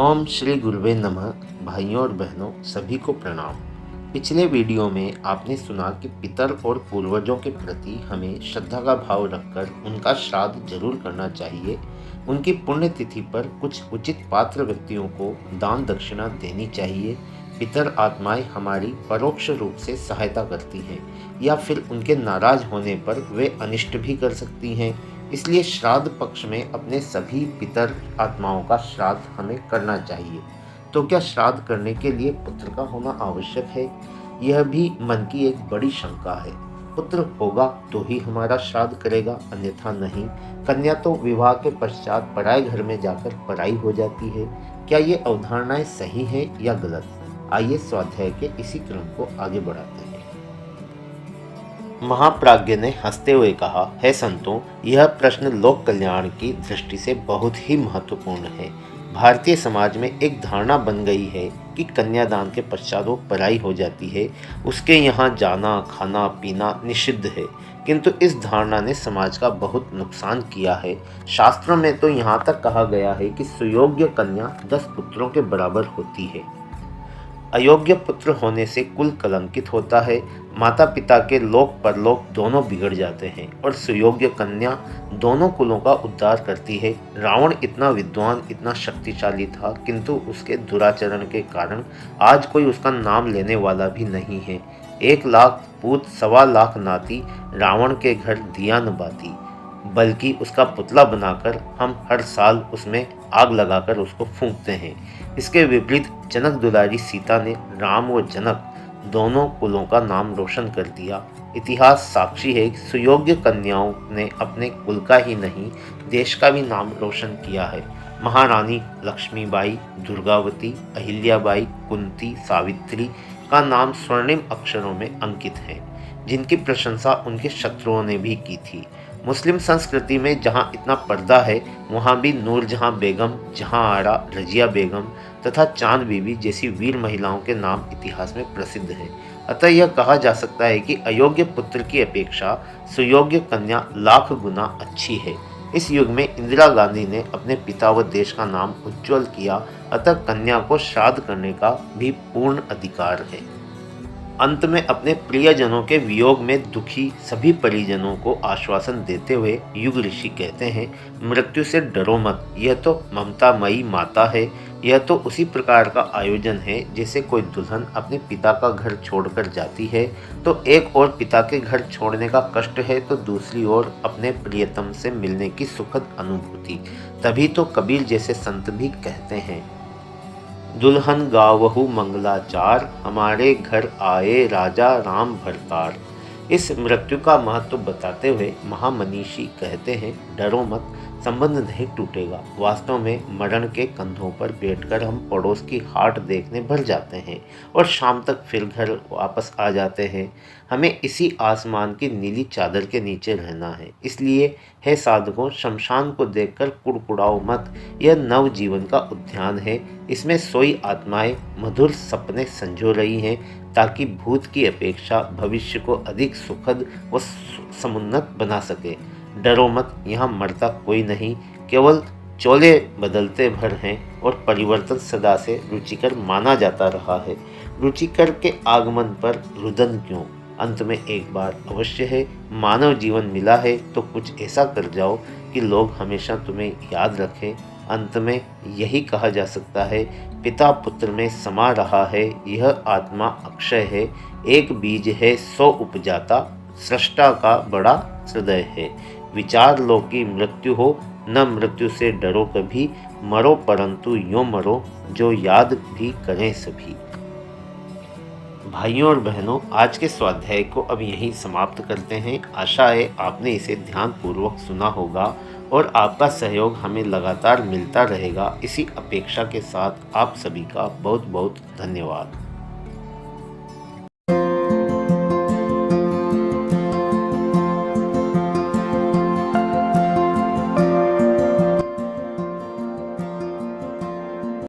ओम श्री गुरुवे नमः। भाइयों और बहनों सभी को प्रणाम। पिछले वीडियो में आपने सुना कि पितर और पूर्वजों के प्रति हमें श्रद्धा का भाव रखकर उनका श्राद्ध जरूर करना चाहिए। उनकी पुण्यतिथि पर कुछ उचित पात्र व्यक्तियों को दान दक्षिणा देनी चाहिए। पितर आत्माएं हमारी परोक्ष रूप से सहायता करती हैं या फिर उनके नाराज होने पर वे अनिष्ट भी कर सकती हैं। इसलिए श्राद्ध पक्ष में अपने सभी पितर आत्माओं का श्राद्ध हमें करना चाहिए। तो क्या श्राद्ध करने के लिए पुत्र का होना आवश्यक है? यह भी मन की एक बड़ी शंका है। पुत्र होगा तो ही हमारा श्राद्ध करेगा, अन्यथा नहीं। कन्या तो विवाह के पश्चात पराए घर में जाकर पराई हो जाती है। क्या ये अवधारणाएं सही हैं या गलत? आइए स्वाध्याय के इसी क्रम को आगे बढ़ाते हैं। महाप्राज्ञ ने हंसते हुए कहा, हे संतों, यह प्रश्न लोक कल्याण की दृष्टि से बहुत ही महत्वपूर्ण है। भारतीय समाज में एक धारणा बन गई है कि कन्यादान के पश्चात वो पराई हो जाती है, उसके यहाँ जाना खाना पीना निषिद्ध है। किंतु इस धारणा ने समाज का बहुत नुकसान किया है। शास्त्रों में तो यहाँ तक कहा गया है कि सुयोग्य कन्या 10 पुत्रों के बराबर होती है। अयोग्य पुत्र होने से कुल कलंकित होता है, माता पिता के लोक परलोक दोनों बिगड़ जाते हैं और सुयोग्य कन्या दोनों कुलों का उद्धार करती है। रावण इतना विद्वान इतना शक्तिशाली था, किंतु उसके दुराचरण के कारण आज कोई उसका नाम लेने वाला भी नहीं है। 1 लाख पूत 1.25 लाख नाती रावण के घर दिया न बाती, बल्कि उसका पुतला बनाकर हम हर साल उसमें आग लगाकर उसको फूंकते हैं। इसके विपरीत जनक दुलारी सीता ने राम व जनक दोनों कुलों का नाम रोशन कर दिया। इतिहास साक्षी है कि सुयोग्य कन्याओं ने अपने कुल का ही नहीं देश का भी नाम रोशन किया है। महारानी लक्ष्मीबाई, दुर्गावती, अहिल्याबाई, कुंती, सावित्री का नाम स्वर्णिम अक्षरों में अंकित है, जिनकी प्रशंसा उनके शत्रुओं ने भी की थी। मुस्लिम संस्कृति में जहाँ इतना पर्दा है, वहाँ भी नूरजहाँ बेगम, जहाँ आरा, रजिया बेगम तथा चांद बीबी जैसी वीर महिलाओं के नाम इतिहास में प्रसिद्ध है। अतः यह कहा जा सकता है कि अयोग्य पुत्र की अपेक्षा सुयोग्य कन्या लाख गुना अच्छी है। इस युग में इंदिरा गांधी ने अपने पिता व देश का नाम उज्ज्वल किया, अतः कन्या को श्राद्ध करने का भी पूर्ण अधिकार है। अंत में अपने प्रियजनों के वियोग में दुखी सभी परिजनों को आश्वासन देते हुए युग ऋषि कहते हैं, मृत्यु से डरो मत, यह तो ममतामयी माता है। यह तो उसी प्रकार का आयोजन है जैसे कोई दुल्हन अपने पिता का घर छोड़कर जाती है, तो एक ओर पिता के घर छोड़ने का कष्ट है, तो दूसरी ओर अपने प्रियतम से मिलने की सुखद अनुभूति। तभी तो कबीर जैसे संत भी कहते हैं, दुल्हन गावहु मंगलाचार, हमारे घर आए राजा राम भरतार। इस मृत्यु का महत्व बताते हुए महामनीषी कहते हैं, डरो मत, संबंध नहीं टूटेगा। वास्तव में मरण के कंधों पर बैठकर हम पड़ोस की हाट देखने भर जाते हैं और शाम तक फिर घर वापस आ जाते हैं। हमें इसी आसमान की नीली चादर के नीचे रहना है। इसलिए हे साधकों, शमशान को देखकर कुड़कुड़ाओ मत। यह नव जीवन का उद्यान है। इसमें सोई आत्माएं मधुर सपने संजो रही हैं, ताकि भूत की अपेक्षा भविष्य को अधिक सुखद व समुन्नत बना सके। डरो मत, यहाँ मरता कोई नहीं, केवल चोले बदलते भर हैं और परिवर्तन सदा से रुचिकर माना जाता रहा है। रुचिकर के आगमन पर रुदन क्यों? अंत में एक बार अवश्य है। मानव जीवन मिला है तो कुछ ऐसा कर जाओ कि लोग हमेशा तुम्हें याद रखें। अंत में यही कहा जा सकता है, पिता पुत्र में समा रहा है, यह आत्मा अक्षय है। एक बीज है 100 उपजाता, सृष्टा का बड़ा हृदय है। विचार लो कि मृत्यु हो, न मृत्यु से डरो कभी। मरो परंतु यूं मरो, जो याद भी करें सभी। भाइयों और बहनों, आज के स्वाध्याय को अब यहीं समाप्त करते हैं। आशा है आपने इसे ध्यानपूर्वक सुना होगा और आपका सहयोग हमें लगातार मिलता रहेगा। इसी अपेक्षा के साथ आप सभी का बहुत बहुत धन्यवाद।